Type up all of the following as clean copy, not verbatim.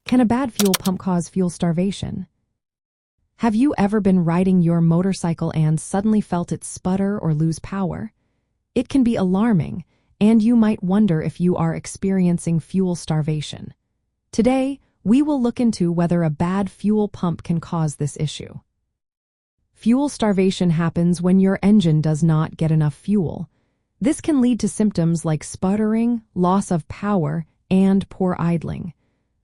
Can a bad fuel pump cause fuel starvation? Have you ever been riding your motorcycle and suddenly felt it sputter or lose power? It can be alarming, and you might wonder if you are experiencing fuel starvation. Today, we will look into whether a bad fuel pump can cause this issue. Fuel starvation happens when your engine does not get enough fuel. This can lead to symptoms like sputtering, loss of power, and poor idling.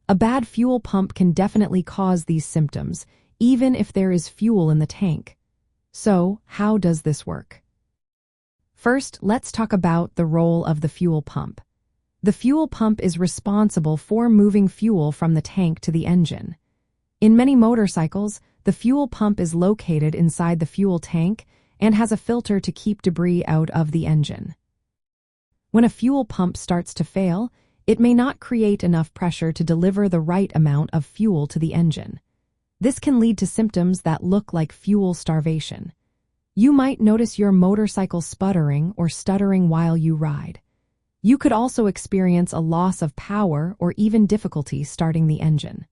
A bad fuel pump can definitely cause these symptoms, even if there is fuel in the tank. So, how does this work? First, let's talk about the role of the fuel pump. The fuel pump is responsible for moving fuel from the tank to the engine. In many motorcycles, the fuel pump is located inside the fuel tank and has a filter to keep debris out of the engine. When a fuel pump starts to fail, it may not create enough pressure to deliver the right amount of fuel to the engine. This can lead to symptoms that look like fuel starvation. You might notice your motorcycle sputtering or stuttering while you ride. You could also experience a loss of power or even difficulty starting the engine.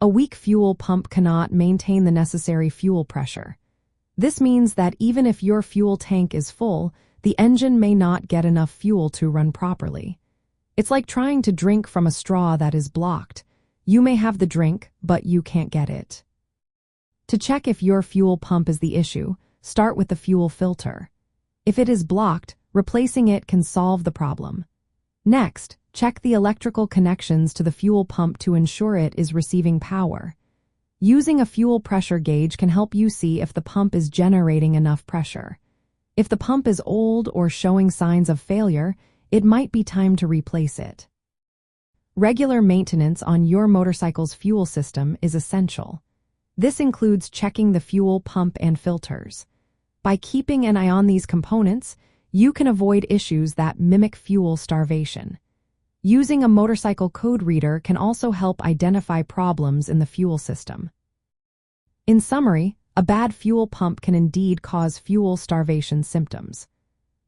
A weak fuel pump cannot maintain the necessary fuel pressure. This means that even if your fuel tank is full, the engine may not get enough fuel to run properly. It's like trying to drink from a straw that is blocked. You may have the drink, but you can't get it. To check if your fuel pump is the issue, start with the fuel filter. If it is blocked, replacing it can solve the problem. Next, check the electrical connections to the fuel pump to ensure it is receiving power. Using a fuel pressure gauge can help you see if the pump is generating enough pressure. If the pump is old or showing signs of failure, it might be time to replace it. Regular maintenance on your motorcycle's fuel system is essential. This includes checking the fuel pump and filters. By keeping an eye on these components, you can avoid issues that mimic fuel starvation. Using a motorcycle code reader can also help identify problems in the fuel system. In summary, a bad fuel pump can indeed cause fuel starvation symptoms.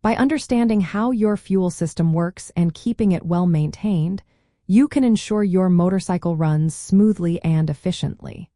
By understanding how your fuel system works and keeping it well maintained, you can ensure your motorcycle runs smoothly and efficiently.